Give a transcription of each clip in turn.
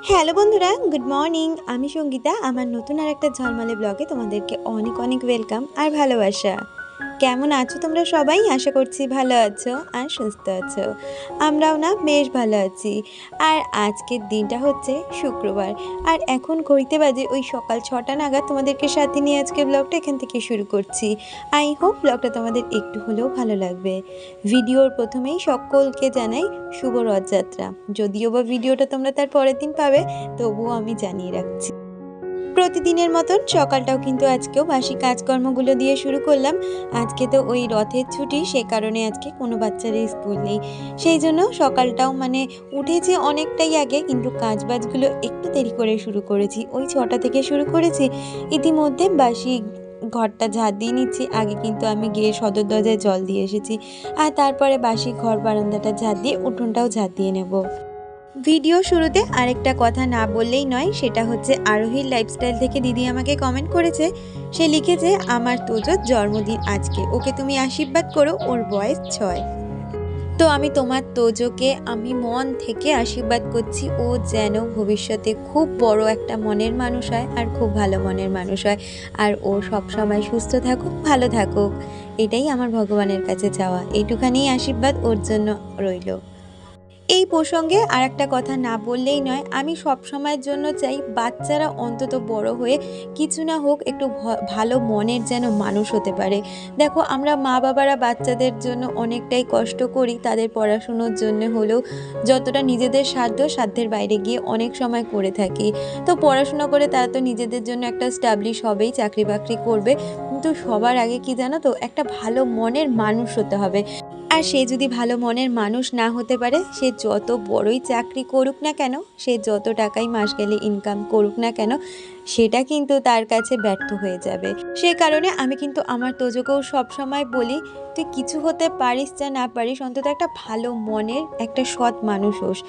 Hello বন্ধুরা, good morning. আমি সঙ্গীতা। আমার নতুন আর একটা ঝলমলে ব্লগে তোমাদেরকে অনেক অনেক ওয়েলকাম আর ভালোবাসা। কেমন আছো তোমরা সবাই? আশা করছি ভালো আছো আর সুস্থ আছো। আমরাও না বেশ ভালো আছি। আর আজকের দিনটা হচ্ছে শুক্রবার। আর এখন ঘড়িতে বাজে ওই সকাল 6টা নাগাদ। তোমাদেরকে সাথে নিয়ে আজকে ব্লগটা এখান থেকে শুরু করছি। আই হোপ ব্লগটা তোমাদের একটু হলেও ভালো লাগবে। ভিডিওর প্রথমেই সকলকে জানাই শুভ রথযাত্রা। যদিও বা ভিডিওটা তোমরা তার পরের দিন পাবে, তবুও আমি জানিয়ে রাখছি। প্রতিদিনের মতন সকালটাও কিন্তু আজকেও বাসি কাজকর্মগুলো দিয়ে শুরু করলাম। আজকে তো ওই রথের ছুটি, সে কারণে আজকে কোনো বাচ্চারই স্কুল নেই। সেই জন্য সকালটাও উঠেছি অনেকটাই আগে, কিন্তু কাজবাজগুলো একটু দেরি করে শুরু করেছি। ওই 6টা থেকে শুরু করেছি। ইতিমধ্যে বাসি ঘরটা ঝাড় দিয়ে নিচ্ছি। আগে কিন্তু আমি গিয়ে সদর দরজায় জল দিয়ে এসেছি, আর তারপরে বাসি ঘর বারান্দাটা ঝাড় দিয়ে উঠোনটাও ঝাড় দিয়ে নেব। ভিডিও শুরুতে আরেকটা কথা না বললেই নয়, সেটা হচ্ছে আরোহীর লাইফস্টাইল থেকে দিদি আমাকে কমেন্ট করেছে। সে লিখেছে, আমার তোজোর জন্মদিন আজকে, ওকে তুমি আশীর্বাদ করো, ওর বয়স 6। তো আমি তোমার তোজোকে আমি মন থেকে আশীর্বাদ করছি, ও যেন ভবিষ্যতে খুব বড় একটা মনের মানুষ হয় আর খুব ভালো মনের মানুষ হয়, আর ও সব সময় সুস্থ থাকুক, ভালো থাকুক। এটাই আমার ভগবানের কাছে চাওয়া। এইটুখানি আশীর্বাদ ওর জন্য রইল। এই প্রসঙ্গে আর একটা কথা না বললেই নয়, আমি সব সময়ের জন্য চাই বাচ্চারা অন্তত বড় হয়ে কিছু না হোক একটু ভালো মনের যেন মানুষ হতে পারে। দেখো, আমরা মা বাবারা বাচ্চাদের জন্য অনেকটাই কষ্ট করি, তাদের পড়াশুনোর জন্য হলেও যতটা নিজেদের সাধ্যের বাইরে গিয়ে অনেক সময় করে থাকি। তো পড়াশোনা করে তারা তো নিজেদের জন্য একটা স্টাবলিশ হবেই, চাকরি বাকরি করবে, কিন্তু সবার আগে কি জানো তো, একটা ভালো মনের মানুষ হতে হবে। আর সে যদি ভালো মনের মানুষ না হতে পারে, সে যত বড়ই চাকরি করুক না কেন, সে যত টাকাই মাস গেলে ইনকাম করুক না কেন, সেটা কিন্তু তার কাছে ব্যর্থ হয়ে যাবে। সে কারণে আমি কিন্তু আমার তোজোকেও সবসময় বলি, তুই কিছু হতে পারিস যা না পারিস, অন্তত একটা ভালো মনের একটা সৎ মানুষ হোস।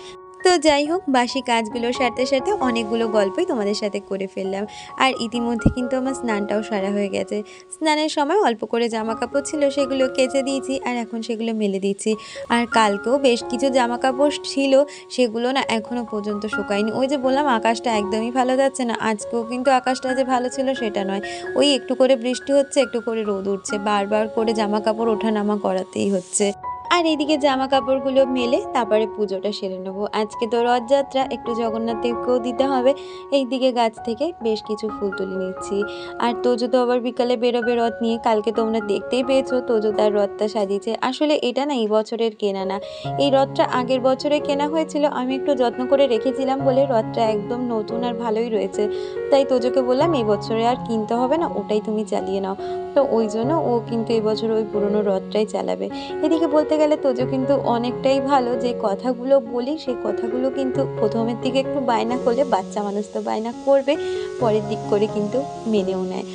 তো যাই হোক, বাসি কাজগুলোর সাথে সাথে অনেকগুলো গল্পই তোমাদের সাথে করে ফেললাম। আর ইতিমধ্যে কিন্তু আমার স্নানটাও সারা হয়ে গেছে। স্নানের সময় অল্প করে জামা কাপড় ছিল, সেগুলো কেচে দিয়েছি আর এখন সেগুলো মেলে দিচ্ছি। আর কালকেও বেশ কিছু জামা কাপড় ছিল, সেগুলো না এখনও পর্যন্ত শুকায়নি। ওই যে বললাম আকাশটা একদমই ভালো যাচ্ছে না, আজকেও কিন্তু আকাশটা যে ভালো ছিল সেটা নয়। ওই একটু করে বৃষ্টি হচ্ছে, একটু করে রোদ উঠছে, বারবার করে জামা কাপড় ওঠানামা করাতেই হচ্ছে। আর এদিকে জামা কাপড়গুলো মেলে তারপরে পুজোটা সেরে নেবো। আজকে তো রথযাত্রা, একটু জগন্নাথ দেবকেও দিতে হবে। এইদিকে গাছ থেকে বেশ কিছু ফুল তুলে নিচ্ছি। আর তোজো তো আবার বিকালে বেরোবে রথ নিয়ে। কালকে তোমরা দেখতেই পেয়েছো তোজো তার রথটা সাজিয়েছে। আসলে এটা না এই বছরের কেনা না, এই রথটা আগের বছরে কেনা হয়েছিল। আমি একটু যত্ন করে রেখেছিলাম বলে রথটা একদম নতুন আর ভালোই রয়েছে। তাই তোজোকে বললাম এই বছরে আর কিনতে হবে না, ওটাই তুমি চালিয়ে নাও। তো ওই জন্য ও কিন্তু এই বছর ওই পুরনো রথটাই চালাবে। এদিকে বলতে গেলে তোজো কিন্তু অনেকটাই ভালো, যে কথাগুলো বলি সেই কথাগুলো কিন্তু প্রথমের দিকে একটু বায়না করলে, বাচ্চা মানুষ তো বায়না করবে, পরের দিক করে কিন্তু মেনেও নেয়।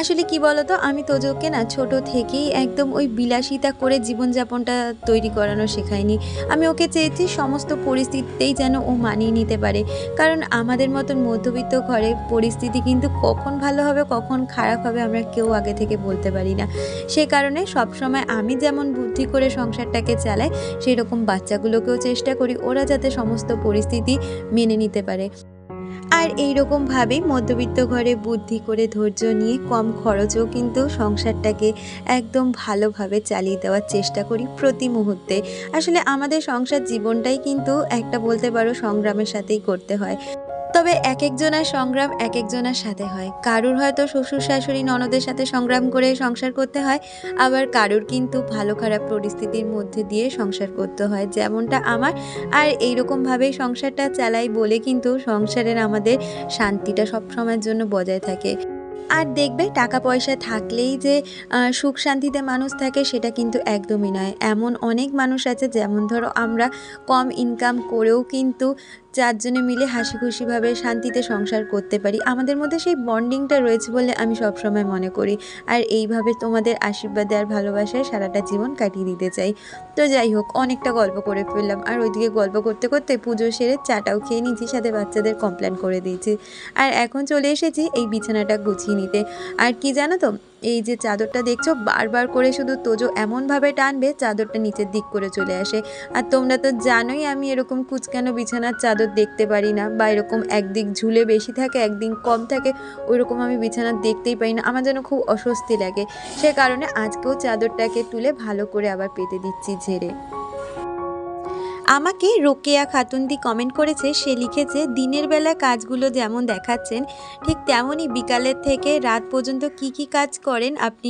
আসলে কি বলতো, আমি তোজোকে না ছোট থেকেই একদম ওই বিলাসিতা করে জীবনযাপনটা তৈরি করানো শেখাইনি। আমি ওকে চেয়েছি সমস্ত পরিস্থিতিতেই যেন ও মানিয়ে নিতে পারে। কারণ আমাদের মতন মধ্যবিত্ত ঘরে পরিস্থিতি কিন্তু কখন ভালো হবে কখন খারাপ হবে আমরা কেউ আগে থেকে বলতে পারি না। সে কারণে সবসময় আমি যেমন বুদ্ধি করে সংসারটাকে চালাই, সেরকম বাচ্চাগুলোকেও চেষ্টা করি ওরা যাতে সমস্ত পরিস্থিতি মেনে নিতে পারে। আর এইরকমভাবেই মধ্যবিত্ত ঘরে বুদ্ধি করে ধৈর্য নিয়ে কম খরচেও কিন্তু সংসারটাকে একদম ভালোভাবে চালিয়ে দেওয়ার চেষ্টা করি প্রতি মুহূর্তে। আসলে আমাদের সংসার জীবনটাই কিন্তু একটা বলতে পারো সংগ্রামের সাথেই করতে হয়। তবে এক একজনের সংগ্রাম এক একজনের সাথে হয়। কারুর হয়তো শ্বশুর শাশুড়ি ননদের সাথে সংগ্রাম করে সংসার করতে হয়, আবার কারুর কিন্তু ভালো খারাপ পরিস্থিতির মধ্যে দিয়ে সংসার করতে হয়, যেমনটা আমার। আর এইরকমভাবেই সংসারটা চালাই বলে কিন্তু সংসারের আমাদের শান্তিটা সবসময়ের জন্য বজায় থাকে। আর দেখবে টাকা পয়সা থাকলেই যে সুখ শান্তিতে মানুষ থাকে সেটা কিন্তু একদমই নয়। এমন অনেক মানুষ আছে, যেমন ধরো আমরা কম ইনকাম করেও কিন্তু চারজনে মিলে হাসি খুশিভাবে শান্তিতে সংসার করতে পারি। আমাদের মধ্যে সেই বন্ডিংটা রয়েছে বলে আমি সবসময় মনে করি। আর এইভাবে তোমাদের আশীর্বাদে আর ভালোবাসায় সারাটা জীবন কাটিয়ে দিতে চাই। তো যাই হোক, অনেকটা গল্প করে ফেললাম। আর ওইদিকে গল্প করতে করতে পুজো সেরে চাটাও খেয়ে নিয়েছি, সাথে বাচ্চাদের কমপ্লেন করে দিয়েছি। আর এখন চলে এসেছি এই বিছানাটা গুছিয়ে নিতে। আর কি জানো তো, এই যে চাদরটা দেখছো বারবার করে শুধু তোজো এমনভাবে টানবে চাদরটা নিচের দিক করে চলে আসে। আর তোমরা তো জানোই আমি এরকম কুঁচকানো বিছানার চাদর দেখতে পারি না, বা এরকম একদিক ঝুলে বেশি থাকে একদিন কম থাকে ওইরকম আমি বিছানা দেখতেই পাই না, আমার যেন খুব অস্বস্তি লাগে। সে কারণে আজকেও চাদরটাকে তুলে ভালো করে আবার পেতে দিচ্ছি ঝেড়ে। আমাকে রোকেয়া খাতুনদি কমেন্ট করেছে, সে লিখেছে দিনের বেলা কাজগুলো যেমন দেখাচ্ছেন ঠিক তেমনই বিকালের থেকে রাত পর্যন্ত কি কি কাজ করেন আপনি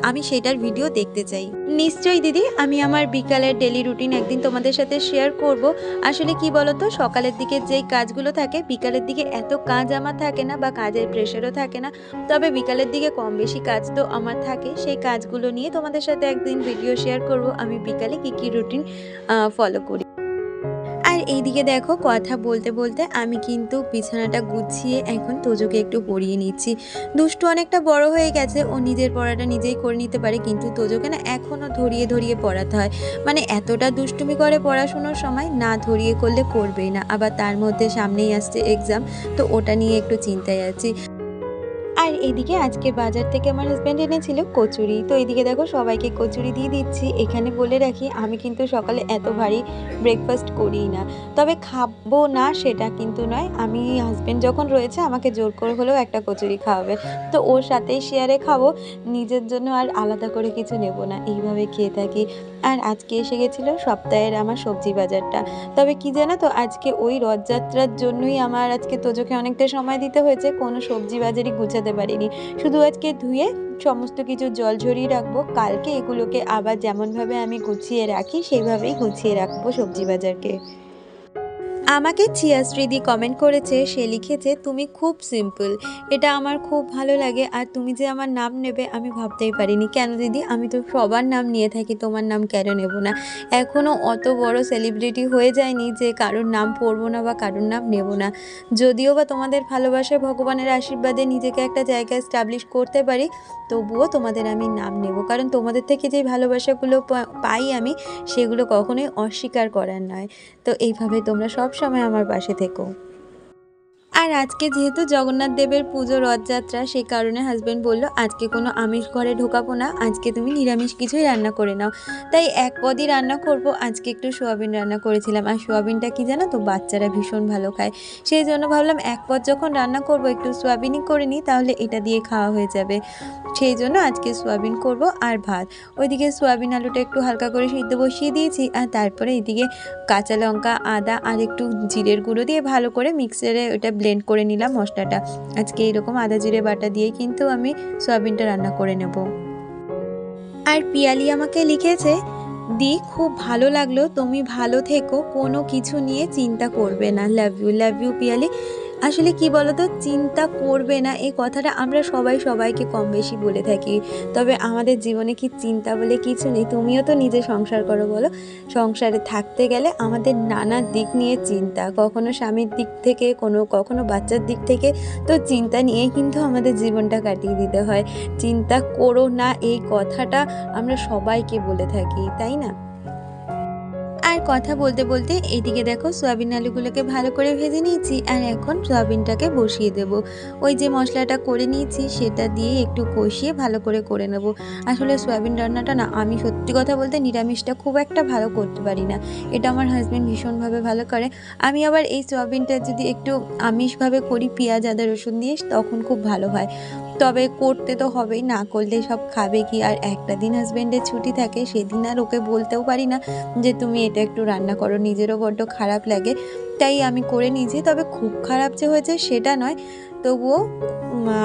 আমি সেটার ভিডিও দেখতে চাই। নিশ্চয়ই দিদি, আমি আমার বিকালের ডেলি রুটিন একদিন তোমাদের সাথে শেয়ার করব। আসলে কি বলতো, সকালের দিকে যেই কাজগুলো থাকে বিকালের দিকে এত কাজ আমার থাকে না, বা কাজের প্রেশারও থাকে না। তবে বিকালের দিকে কম বেশি কাজ তো আমার থাকে, সেই কাজগুলো নিয়ে তোমাদের সাথে একদিন ভিডিও শেয়ার করব আমি বিকালে কি কি রুটিন ফলো করি। আর এইদিকে দেখো কথা বলতে বলতে আমি কিন্তু বিছানাটা গুছিয়ে এখন তোজোকে একটু পড়িয়ে নিচ্ছি। দুষ্টু অনেকটা বড় হয়ে গেছে, ও নিজের পড়াটা নিজেই করে নিতে পারে, কিন্তু তোজোকে না এখনও ধরিয়ে ধরিয়ে পড়াতে হয়। মানে এতটা দুষ্টুমি করে পড়াশুনোর সময়, না ধরিয়ে করলে করবেই না। আবার তার মধ্যে সামনেই আসছে এক্সাম, তো ওটা নিয়ে একটু চিন্তায় আছি। আর এদিকে আজকে বাজার থেকে আমার হাজব্যান্ড এনেছিল কচুরি, তো এদিকে দেখো সবাইকে কচুরি দিয়ে দিচ্ছি। এখানে বলে রাখি আমি কিন্তু সকালে এত ভারী ব্রেকফাস্ট করি না, তবে খাবো না সেটা কিন্তু নয়, আমি হাজব্যান্ড যখন রয়েছে আমাকে জোর করে হলেও একটা কচুরি খাওয়াবে, তো ওর সাথেই শেয়ারে খাবো, নিজের জন্য আর আলাদা করে কিছু নেব না, এইভাবে খেয়ে থাকি। আর আজকে এসে গেছিলো সপ্তাহের আমার সবজি বাজারটা। তবে কি জানো তো, আজকে ওই রথযাত্রার জন্যই আমার আজকে তোজোকে অনেকটা সময় দিতে হয়েছে, কোনো সবজি বাজারই গুছাতে পারিনি। শুধু আজকে ধুয়ে সমস্ত কিছু জল ঝরিয়ে রাখবো, কালকে এগুলোকে আবার যেমনভাবে আমি গুছিয়ে রাখি সেইভাবেই গুছিয়ে রাখবো সবজি বাজারকে। আমাকে চিয়াশ্রীদি কমেন্ট করেছে, সে লিখেছে তুমি খুব সিম্পল, এটা আমার খুব ভালো লাগে। আর তুমি যে আমার নাম নেবে আমি ভাবতেই পারিনি। কেন দিদি, আমি তো সবার নাম নিয়ে থাকি, তোমার নাম কেন নেব না? এখনও অত বড় সেলিব্রিটি হয়ে যায়নি যে কারোর নাম পড়বো না বা কারোর নাম নেব না। যদিও বা তোমাদের ভালোবাসায় ভগবানের আশীর্বাদে নিজেকে একটা জায়গায় এস্টাবলিশ করতে পারি, তবুও তোমাদের আমি নাম নেব, কারণ তোমাদের থেকে যে ভালোবাসাগুলো পাই আমি, সেগুলো কখনোই অস্বীকার করার নয়। তো এইভাবে তোমরা সব সময় আমার পাশে থেকো। আর আজকে যেহেতু জগন্নাথ দেবের পুজো রথযাত্রা, সেই কারণে হাজব্যান্ড বলল আজকে কোনো আমিষ ঘরে ঢোকাবো না, আজকে তুমি নিরামিষ কিছুই রান্না করে নাও। তাই এক পদই রান্না করব, আজকে একটু সোয়াবিন রান্না করেছিলাম। আর সোয়াবিনটা কি জানো তো, বাচ্চারা ভীষণ ভালো খায়, সেই জন্য ভাবলাম এক পদ যখন রান্না করব একটু সোয়াবিনই করে নিই, তাহলে এটা দিয়ে খাওয়া হয়ে যাবে। সেই জন্য আজকে সোয়াবিন করব আর ভাত। ওইদিকে সোয়াবিন আলুটা একটু হালকা করে সিদ্ধ বসিয়ে দিয়েছি, আর তারপরে এদিকে কাঁচা লঙ্কা আদা আর একটু জিরের গুঁড়ো দিয়ে ভালো করে মিক্সারে ওটা ব্লেন্ড করে নিলাম মশলাটা। আজকে এইরকম আদা জিরে বাটা দিয়েই কিন্তু আমি সয়াবিনটা রান্না করে নেব। আর পিয়ালি আমাকে লিখেছে, দি খুব ভালো লাগলো, তুমি ভালো থেকো, কোনো কিছু নিয়ে চিন্তা করবে না, লাভ ইউ পিয়ালি। আসলে কি বলতো, চিন্তা করবে না এই কথাটা আমরা সবাই সবাইকে কম বেশি বলে থাকি, তবে আমাদের জীবনে কি চিন্তা বলে কিছু নেই? তুমিও তো নিজে সংসার করো, বলো, সংসারে থাকতে গেলে আমাদের নানা দিক নিয়ে চিন্তা, কখনো স্বামীর দিক থেকে, কখনো বাচ্চার দিক থেকে, তো চিন্তা নিয়েই কিন্তু আমাদের জীবনটা কাটিয়ে দিতে হয়। চিন্তা করো না এই কথাটা আমরা সবাইকে বলে থাকি, তাই না? আর কথা বলতে বলতে এইদিকে দেখো সয়াবিন আলুগুলোকে ভালো করে ভেজে নিয়েছি, আর এখন সয়াবিনটাকে বসিয়ে দেব। ওই যে মশলাটা করে নিয়েছি সেটা দিয়ে একটু কষিয়ে ভালো করে নেব। আসলে সয়াবিন রান্নাটা না, আমি সত্যি কথা বলতে নিরামিষটা খুব একটা ভালো করতে পারি না, এটা আমার হাজব্যান্ড ভীষণভাবে ভালো করে। আমি আবার এই সয়াবিনটা যদি একটু আমিষভাবে করি পেঁয়াজ আদা রসুন দিয়ে, তখন খুব ভালো হয়। তবে করতে তো হবেই, না করলে সব খাবে কি? আর একটা দিন হাজব্যান্ডের ছুটি থাকে, সেদিন আর ওকে বলতেও পারি না যে তুমি এটা একটু রান্না করো, নিজেরও বড্ড খারাপ লাগে, তাই আমি করে নিয়েছি। তবে খুব খারাপ যে হয়েছে সেটা নয়, তবুও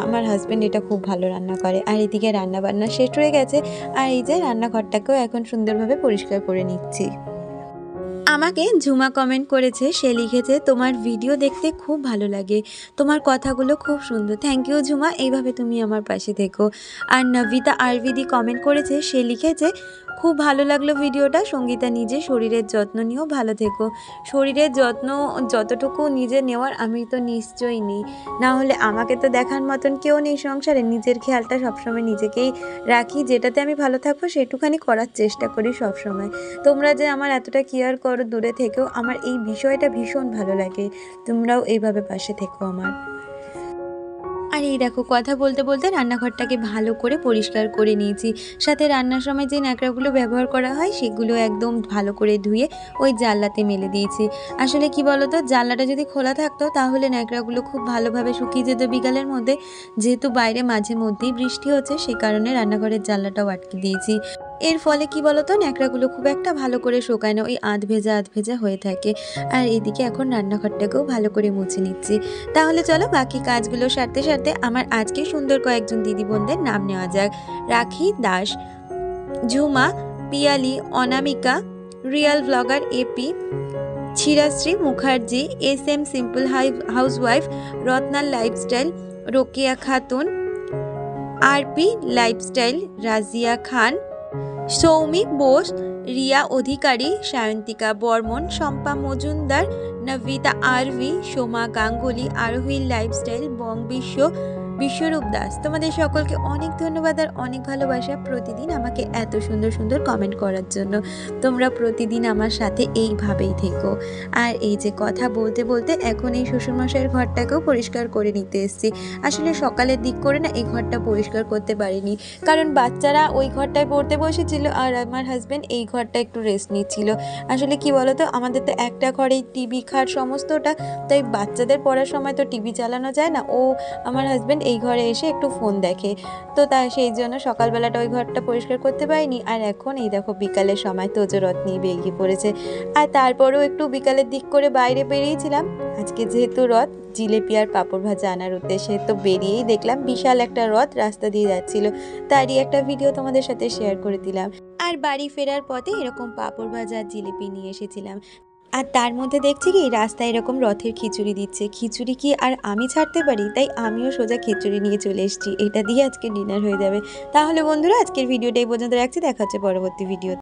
আমার হাজব্যান্ড এটা খুব ভালো রান্না করে। আর এদিকে রান্না বান্না শেষ হয়ে গেছে, আর এই যে রান্নাঘরটাকেও এখন সুন্দরভাবে পরিষ্কার করে নিচ্ছি। আমাকে ঝুমা কমেন্ট করেছে, সে লিখেছে তোমার ভিডিও দেখতে খুব ভালো লাগে, তোমার কথাগুলো খুব সুন্দর। থ্যাংক ইউ ঝুমা, এইভাবে তুমি আমার পাশে থেকো। আর নবিতা আরবিদি কমেন্ট করেছে, সে লিখেছে খুব ভালো লাগলো ভিডিওটা, সঙ্গীতা নিজে শরীরের যত্ন নিয়েও ভালো থেকো। শরীরের যত্ন যতটুকু নিজে নেওয়ার আমি তো নিশ্চয়ই নিই, না হলে আমাকে তো দেখার মতন কেউ নেই সংসারে। নিজের খেয়ালটা সবসময় নিজেকেই রাখি, যেটাতে আমি ভালো থাকবো সেটুখানি করার চেষ্টা করি সবসময়। তোমরা যে আমার এতটা কেয়ার করো দূরে থেকেও, আমার এই বিষয়টা ভীষণ ভালো লাগে, তোমরাও এইভাবে পাশে থেকো আমার। আর এই দেখো কথা বলতে বলতে রান্নাঘরটাকে ভালো করে পরিষ্কার করে নিয়েছি। সাথে রান্নার সময় যে ন্যাকড়াগুলো ব্যবহার করা হয় সেগুলো একদম ভালো করে ধুয়ে ওই জানলাতে মেলে দিয়েছি। আসলে কি বলো তো, জানলাটা যদি খোলা থাকতো তাহলে ন্যাকড়াগুলো খুব ভালোভাবে শুকিয়ে যেত বিকালের মধ্যে। যেহেতু বাইরে মাঝে মধ্যেই বৃষ্টি হচ্ছে সে কারণে রান্নাঘরের জানলাটাও আটকে দিয়েছি। এর ফলে কি বলো তো, ন্যাকড়াগুলো খুব একটা ভালো করে শোকায় না, ওই আধ ভেজা হয়ে থাকে। আর এদিকে এখন রান্নাঘরটাকেও ভালো করে মুছে নিচ্ছি। তাহলে চলো বাকি কাজগুলো সারতে সারতে আমার আজকে সুন্দর কয়েকজন দিদি বোনদের নাম নেওয়া যাক। Rakhi Das, Jhuma, Piyali, Anamika, real blogger AP, Shirashree Mukherjee, SM simple housewife, রত্নার lifestyle, Rokeya Khatun, RP lifestyle, Razia Khan, Soumi Bose, Riya Adhikari, Sayantika Barman, Shampa Majumdar, Nabita RV, Soma Ganguly, Arohi lifestyle, বিশ্বরূপ দাস। তোমাদের সকলকে অনেক ধন্যবাদ আর অনেক ভালোবাসা প্রতিদিন আমাকে এত সুন্দর সুন্দর কমেন্ট করার জন্য। তোমরা প্রতিদিন আমার সাথে এইভাবেই থেকো। আর এই যে কথা বলতে বলতে এখন এই শ্বশুরমশাইয়ের ঘরটাকেও পরিষ্কার করে নিতে এসেছি। আসলে সকালের দিক করে না এই ঘরটা পরিষ্কার করতে পারিনি, কারণ বাচ্চারা ওই ঘরটায় পড়তে বসেছিল আর আমার হাজব্যান্ড এই ঘরটা একটু রেস্ট নিচ্ছিল। আসলে কি বলতো, আমাদের তো একটা ঘরেই টিভি খাট সমস্তটা, তাই বাচ্চাদের পড়ার সময় তো টিভি চালানো যায় না। আমার হাজব্যান্ড এই ঘরে এসে একটু ফোন দেখে, তো তাই সেই জন্য সকালবেলাটা ওই ঘরটা পরিষ্কার করতে পারিনি। আর এখন এই দেখো বিকালের সময় তোজো রথ নিয়ে বেরিয়ে পড়েছে। আর তারপরেও একটু বিকালের দিক করে বাইরে বেরিয়েছিলাম। আজকে যেহেতু রথ, জিলেপি আর পাঁপড় ভাজা আনার উদ্দেশ্যে, তো বেরিয়েই দেখলাম বিশাল একটা রথ রাস্তা দিয়ে যাচ্ছিল, তারই একটা ভিডিও তোমাদের সাথে শেয়ার করে দিলাম। আর বাড়ি ফেরার পথে এরকম পাঁপড় ভাজা আর জিলিপি নিয়ে এসেছিলাম। আর তার মধ্যে দেখছি কি রাস্তায় এরকম রথের খিচুড়ি দিচ্ছে। খিচুড়ি কি আর আমি ছাড়তে পারি? তাই আমিও সোজা খিচুড়ি নিয়ে চলে এসেছি। এটা দিয়ে আজকে ডিনার হয়ে যাবে। তাহলে বন্ধুরা আজকের ভিডিওটা এই পর্যন্ত রাখছি, দেখা হচ্ছে পরবর্তী ভিডিও।